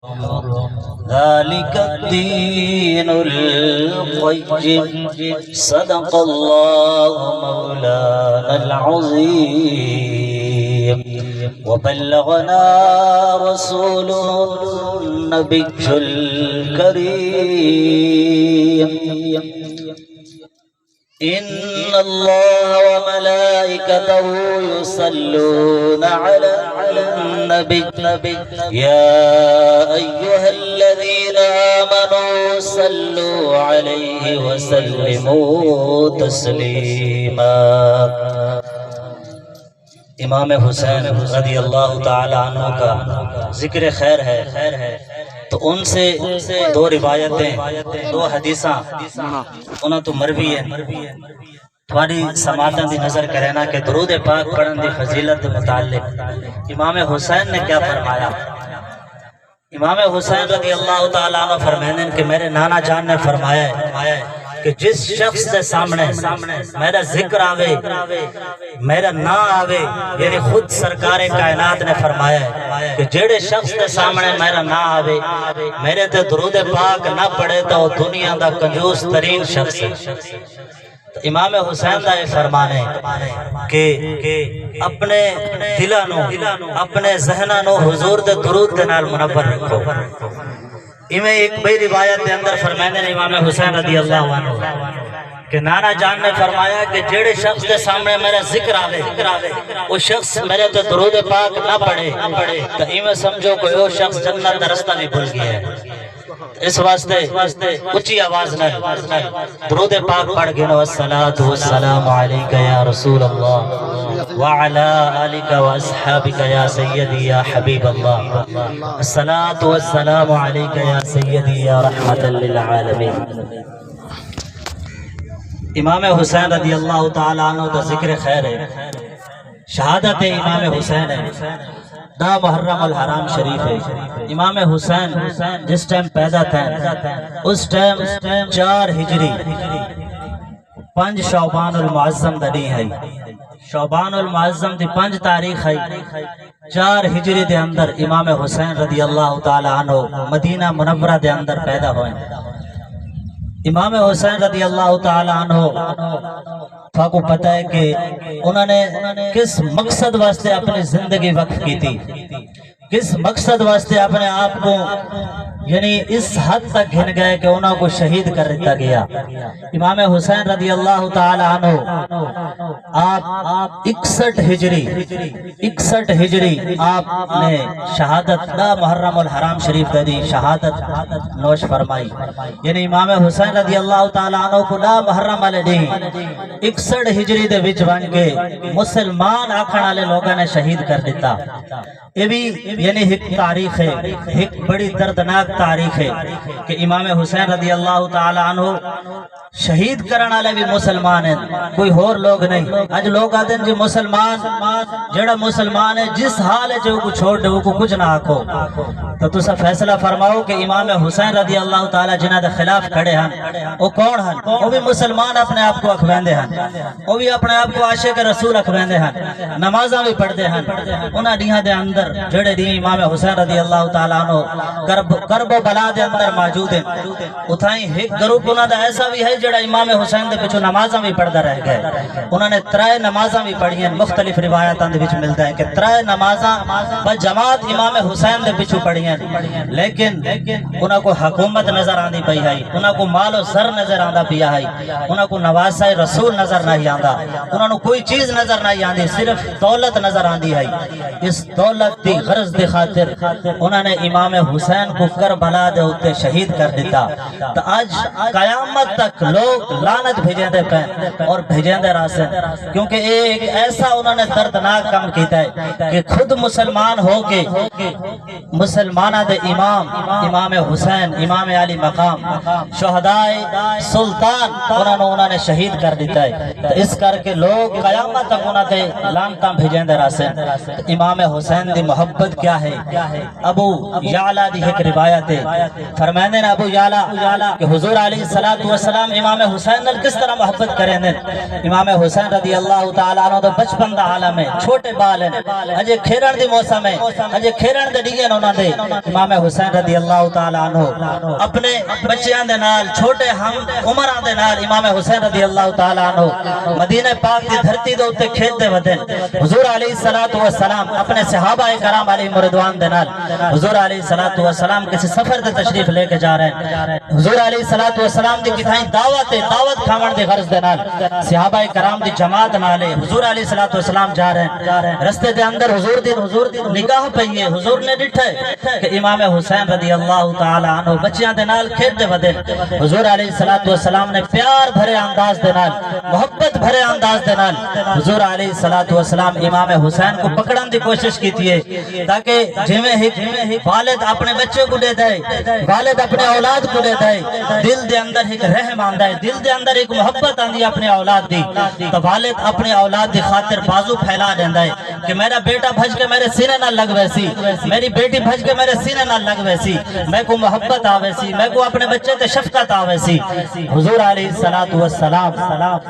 ذلك الدين القيم صدق الله مولانا العظيم وبلغنا رسوله النبي الكريم إن الله وملائكته يصلون على النبي يا أيها الذين آمنوا صلوا عليه وسلموا تسليما۔ امام حسین رضی اللہ تعالی عنہ کا ذکر خیر ہے تو ان سے دو روایتیں دو حدیثاں انہاں تو مروی ہے تھوڑی سماعتاں دی نظر کرے نا کہ درود پاک پڑھن دی فضیلت متعلق امام حسین نے کیا فرمایا۔ امام حسین رضی اللہ تعالی عنہ فرمائیں کہ میرے نانا جان نے فرمایا ہے کہ جس شخص کے سامنے میرا ذکر آوے میرا نا آوے، یعنی خود سرکار کائنات نے فرمایا ہے کہ جڑے شخص کے سامنے میرا نا آوے میرے تے درود پاک نہ پڑے تو دنیا دا کنجوس ترین شخص ہے۔ تو امام حسین دا یہ فرمان ہے کہ اپنے دلانو اپنے ذہنانو حضور دے درود دے نال منور رکھو۔ ایمیں ایک بڑی روایت دے اندر فرمائے ہیں امام حسین رضی اللہ عنہ کہ نانا جان نے فرمایا کہ جڑے شخص کے سامنے میرا ذکر آوے وہ شخص میرے تو درود پاک نہ پڑھے تو ایمیں سمجھو کہ وہ شخص جنت کا رستہ بھی بھول گیا ہے۔ اس واسطے اچھی آواز نہ درود پاک پڑھ گنو الصلاۃ والسلام علیک یا رسول اللہ وعلی آلک واصحابک یا سیدی یا حبیب اللہ، الصلاۃ والسلام علیک یا سیدی یا رحمت للعالمین۔ امام حسین رضی اللہ تعالی عنہ کا ذکر خیر ہے، شہادت امام حسین ہے، دا محرم الحرام شریف ہے۔ امام حسین جس ٹائم پیدا تھے اس ٹائم 4 ہجری 5 شعبان المعظم دنی ہے، شعبان المعظم دی 5 تاریخ ہے، 4 ہجری دے اندر امام حسین رضی اللہ تعالی عنہ مدینہ منورہ دے اندر پیدا ہوئے۔ امام حسین رضی اللہ تعالی عنہ کو پتہ ہے کہ انہوں نے کس مقصد واسطے اپنی زندگی وقف کی تھی، کس مقصد واسطے اپنے آپ کو یعنی اس حد تک گھن گئے کہ انہوں کو شہید کر دیتا گیا۔ امام حسین رضی اللہ تعالی عنہ آپ 61 ہجری آپ نے شہادت دا محرم الحرام شریف دے دی شہادت نوش فرمائی، یعنی امام حسین رضی اللہ تعالی عنہ کو دا محرم والے دی 61 ہجری دے وچ بن کے مسلمان آکھن والے لوگوں نے شہید کر دیتا۔ یہ بھی یعنی ایک تاریخ ہے، ایک بڑی دردناک تاریخ ہے کہ امام حسین رضی اللہ تعالی عنہ شہید کرنے والے بھی مسلمان ہیں، کوئی اور لوگ نہیں۔ آج لوگ آتے ہیں جی مسلمان جڑا مسلمان ہے جس حال ہے جو کو چھوڑ دے وہ کو کچھ نہ آکھو، تو تسا فیصلہ فرماؤ کہ امام حسین رضی اللہ تعالی جنہ دے خلاف کھڑے ہیں وہ کون ہیں؟ وہ بھی مسلمان اپنے آپ کو اکھویندے ہیں، وہ بھی اپنے آپ کو عاشق رسول اکھویندے ہیں، نمازاں بھی پڑھتے ہیں۔ انہاں دیہاں دے اندر جڑے دی امام حسین رضی اللہ تعالی عنہ کرب و بلا دے اندر موجود ہیں، اتھائیں ایک گروپ انہاں دا ایسا بھی ہے جڑا امام حسین دے پیچھے نمازاں بھی پڑھدا رہ گئے۔ انہوں نے 3 نمازاں بھی پڑھی ہیں، مختلف روایتاں دے وچ ملدا ہے کہ 3 نمازاں بجماعت امام حسین دے پیچھے پڑھی ہیں، لیکن انہاں کو حکومت نظر آندی پئی ہے، انہاں کو مال و زر نظر آندا پیا ہے، انہاں کو نواسہ رسول نظر نہیں آندا، انہاں کو کوئی چیز نظر نہیں آندی، صرف دولت نظر آندی ہے۔ اس دولت دی غرض دی خاطر انہوں نے امام حسین کو کربلا دے ہوتے شہید کر دیتا۔ تو آج قیامت تک لوگ لعنت بھیجیں دے پہ اور بھیجیں دے راسن، کیونکہ ایک ایسا انہوں نے دردناک کام کیتا ہے کہ خود مسلمان ہو کے مسلمانہ دے امام حسین امام علی مقام شہدائے سلطان انہوں نے شہید کر دیتا ہے۔ تو اس کر کے لوگ قیامت تک انہوں نے لعنتاں بھیجیں دے راسن۔ امام حسین دی محبت کیا ہے؟ ابو یعلا دی ایک روایت ہے، فرمائے ہیں ابو یعلا کہ حضور علیہ السلام امام حسین نے کس طرح محبت کریں دیں۔ امام حسین رضی اللہ تعالیٰ عنہ تو بچپن دا عالم ہے، چھوٹے بال ہیں، اجے کھیرن دی موسم ہے، اجے کھیرن دے ڈیگن انہوں دے امام حسین رضی اللہ تعالی عنہ اپنے بچیاں دے نال چھوٹے ہم عمراں دے نال امام حسین رضی اللہ تعالی عنہ مدینہ پاک دی دھرتی دے اوتے کھیلتے ودن حضور علیہ الصلوۃ والسلام اپنے صحابہ کرام علیہ رضوان دے نال حضور علیہ الصلوۃ والسلام کسی سفر تے تشریف لے کے جا رہے ہیں حضور علیہ الصلوۃ والسلام دی کتھائیں دعوت کھاون دے غرض دے نال صحابہ کرام دی جماعت نال حضور علیہ الصلوۃ والسلام جا رہے ہیں رستے دے اندر حضور دی نگاہ پئی ہے حضور نے ڈٹھے کہ امام حسین رضی اللہ تعالی عنہ بچیاں دے نال کھیلتے ودن حضور علیہ الصلوۃ والسلام نے پیار بھرے انداز دے نال محبت بھرے انداز دے نال حضور علیہ الصلوۃ والسلام امام حسین کو پکڑن دی کوشش کیتی ہے تاکہ جویں ایک والد اپنے بچے کو دے دے والد اپنے اولاد کو دے دے دل دے اندر ایک رحم آندا ہے دل دے اندر ایک محبت آندی اپنے اولاد دی تو والد اپنے اولاد دی خاطر بازو پھیلا دیندا ہے کہ میرا بیٹا بھج کے میرے سینے نہ لگ ویسی میری بیٹی بھج کے میرے سینے نہ لگ ویسی میں کو محبت آویسی میں کو اپنے بچے تے شفقت آویسی حضور علیہ الصلوۃ والسلام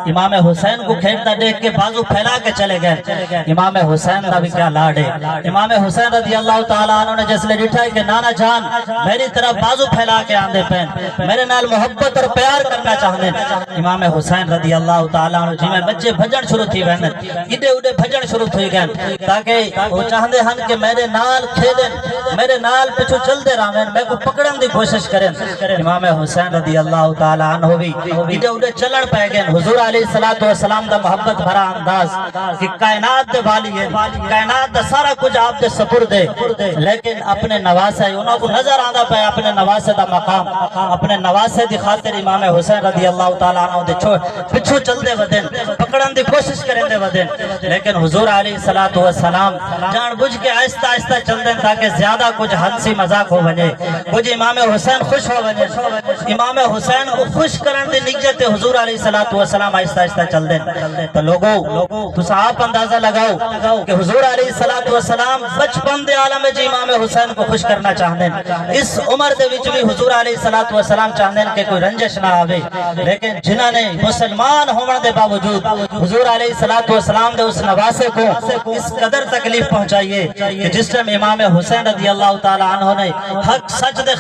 امام حسین کو کھیلتا دیکھ کے بازو پھیلا کے چلے گئے امام حسین دا بھی کیا لاڈ ہے امام حسین رضی اللہ تعالی عنہ نے جس لے ڈٹھا کہ نانا جان میری طرف بازو پھیلا کے آندے پین میرے نال محبت اور پیار کرنا چاہندے امام حسین رضی اللہ تعالی عنہ جی میں بچے بھجن شروع تھی وین ایڈے اڈے بھجن شروع تھی گئے تاکہ وہ چاہندے ہن کہ میرے نال کھیلن میرے نال پیچھے چل دے راوین میں کو پکڑن دی کوشش کریں امام حسین رضی اللہ تعالی عنہ بھی ایڈے اڈے چلن پے گئے حضور علیہ الصلوۃ والسلام دا محبت بھرا انداز کہ کائنات دے والی ہے کائنات دا سارا کچھ آپ دے سپرد ہے لیکن اپنے نواسے انہاں کو نظر آندا پے اپنے نواسے دا مقام اپنے نواسے دی خاطر امام حسین رضی اللہ تعالی عنہ دے پچھو چل دے ودن پکڑن دی کوشش کریں دے ودن لیکن حضور علیہ الصلوۃ والسلام جان بوجھ کے آہستہ آہستہ چل دیں تاکہ زیادہ کچھ ہنسی مذاق ہو ونے کچھ امام حسین خوش ہو ونے امام حسین کو خوش کرن دی نیت حضور علیہ الصلوۃ والسلام آہستہ آہستہ چل دیں تو لوگو تو آپ اندازہ لگاؤ کہ حضور علیہ الصلوۃ والسلام بچپن دے عالم جی امام حسین کو خوش کرنا چاہندے اس عمر دے وچ بھی حضور علیہ الصلوۃ والسلام چاہندے کہ کوئی رنجش نہ آوے لیکن جنہاں نے مسلمان ہون دے باوجود حضور علیہ الصلوۃ والسلام دے اس نواسے کو اس قدر تکلیف پہنچائیے کہ جس ٹائم امام حسین رضی اللہ تعالی عنہ نے حق سچ دے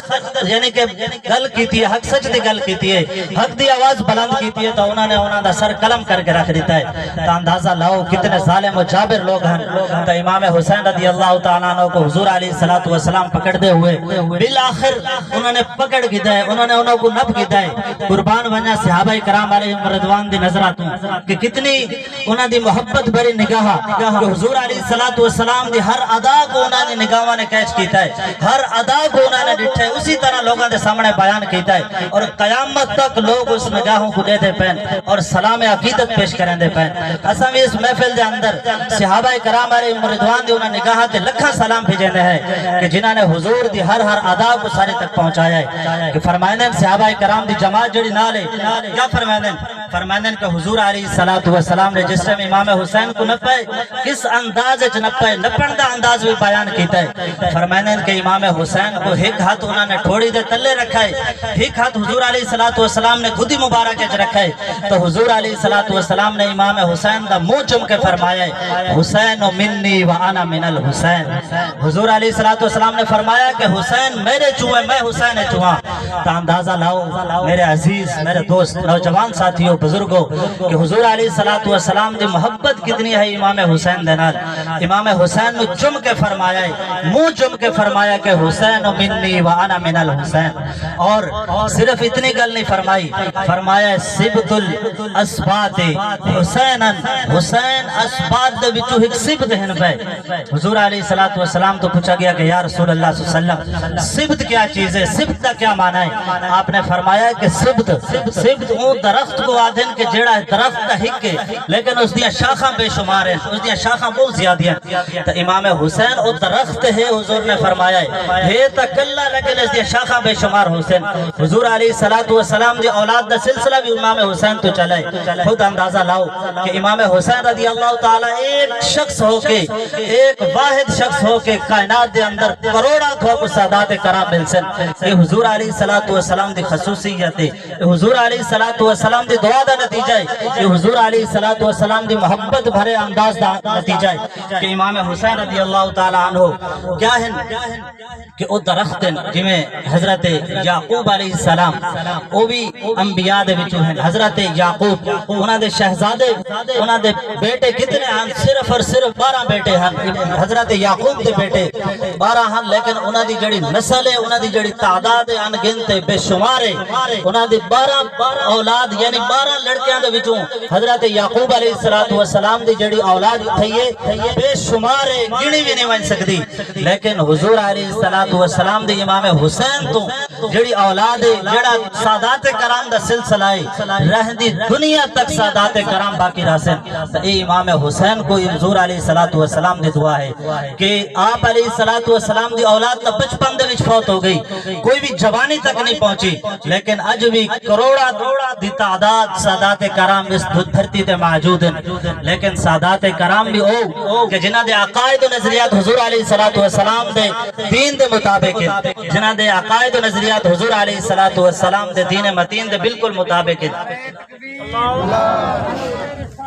یعنی کہ گل کیتی ہے حق سچ دی گل کیتی ہے حق دی آواز بلند کیتی ہے تو انہوں نے دا سر قلم کر کے رکھ دیتا ہے تو اندازہ لاؤ کتنے ظالم و جابر لوگ ہیں تو امام حسین رضی اللہ تعالیٰ عنہ کو حضور علیہ الصلوۃ والسلام پکڑ دے ہوئے بالآخر انہوں نے پکڑ گدا ہے انہوں نے انہوں کو نپ گدا ہے قربان ونجا صحابہ کرام علیہ رضوان دی نظراتوں کہ کتنی انہوں دی محبت بھری نگاہ کہ حضور علیہ الصلوۃ والسلام دی ہر ادا کو انہوں نے نگاہاں نے کیچ کیتا ہے ہر ادا کو انہوں نے ڈٹھے اسی طرح لوگوں دے سامنے بیان کیتا ہے اور قیامت تک لوگ اس نگاہوں کو دے دے پین اور سلام عقیدت پیش کریں دے پین اساں اس محفل دے اندر صحابہ کرام علیہ رضوان دی انہاں نگاہاں تے لکھاں سلام بھیجے ہیں کہ جنہاں نے حضور دی ہر ادا کو سارے تک پہنچایا ہے کہ فرمائیں صحابہ کرام دی جماعت جڑی نال ہے کیا فرمائیں کہ حضور علیہ الصلوۃ والسلام نے جس ٹائم امام حسین کو نپے کس انداز وچ نپے نپن دا انداز بھی بیان کیتا ہے فرمائیں کہ امام حسین کو ایک ہاتھ انہوں نے ٹھوڑی دے تلے رکھا ہے ایک ہاتھ حضور علیہ الصلوۃ والسلام نے خود ہی مبارک وچ رکھا ہے تو حضور علیہ الصلوۃ والسلام نے امام حسین دا منہ چوم کے فرمایا ہے حسین منی وانا من الحسین حضور علیہ الصلوۃ والسلام نے فرمایا کہ حسین میرے چوئے میں حسین چواں تو اندازہ لاؤ میرے عزیز میرے دوست نوجوان ساتھیوں بزرگوں کہ حضور علیہ الصلوۃ والسلام دی محبت کتنی ہے امام حسین دے نال امام حسین نے چم کے فرمایا ہے منہ چم کے فرمایا کہ حسین منی وانا من الحسین اور صرف اتنی گل نہیں فرمائی فرمایا سبت الاسبات حسین حسین اسبات دے وچوں ایک سبت ہیں پے حضور علیہ الصلوۃ والسلام تو پوچھا گیا کہ یا رسول اللہ صلی اللہ علیہ وسلم سبت کیا چیز ہے سبت کا کیا معنی ہے آپ نے فرمایا کہ سبت وہ درخت کو آدھن کہ جیڑا ہے درخت کا حق ہے لیکن اس دیاں شاخاں بے شمار ہیں اس دیاں شاخاں بہت زیادہ ہیں تو امام حسین وہ درخت ہے حضور نے فرمایا ہے تکلا لیکن اس دیاں شاخاں بے شمار حسین حضور علیہ الصلوۃ والسلام دی اولاد دا سلسلہ بھی امام حسین تو چلا ہے خود اندازہ لاؤ کہ امام حسین رضی اللہ تعالی ایک شخص ہو کے ایک واحد شخص ہو کے کائنات دے اندر کروڑا کو سادات کرام مل سن یہ حضور علیہ الصلوۃ والسلام دی خصوصیت ہے یہ حضور علیہ الصلوۃ والسلام دی دعا دا نتیجہ ہے یہ حضور علیہ الصلوۃ والسلام دی محبت بھرے انداز دا نتیجہ ہے کہ امام حسین رضی اللہ تعالی عنہ کیا ہیں کہ او درخت جویں حضرت یعقوب علیہ السلام او بھی انبیاء دے وچوں ہیں. حضرت یعقوب انہاں دے شہزادے انہاں دے بیٹے کتنے ہیں؟ صرف اور صرف 12 بیٹے ہیں. حضرت یعقوب دے بیٹے 12 ہیں، لیکن انہاں دی جڑی نسل ہے، انہاں دی جڑی تعداد ہے ان گنت ہے، بے شمار ہے. انہاں دی 12 اولاد یعنی 12 لڑکیاں دے وچوں حضرت یعقوب علیہ السلام دی جڑی اولاد تھی ہے بے شمار ہے، گنی بھی نہیں بن سکتی. لیکن حضور علیہ السلام دی امام حسین تو جڑی اولاد ہے، جڑا سادات کرام دا سلسلہ ہے، رہندی دنیا تک سادات کرام باقی راسن. اے امام حسین کو حضور علیہ السلام دی دعا ہے کہ آپ علیہ السلام دی اولاد تا بچپن دے وچ فوت ہو گئی، کوئی بھی جوانی تک نہیں پہنچی، لیکن اج بھی کروڑا دی تعداد سادات کرام اس دھرتی تے موجود ہیں. لیکن سادات کرام بھی او کہ جنہاں دے عقائد و نظریات حضور علیہ السلام دے دین دے مطابق ہیں، جنہاں دے عقائد و نظریات حضور علیہ السلام دے دین متین دے بالکل مطابق ہیں.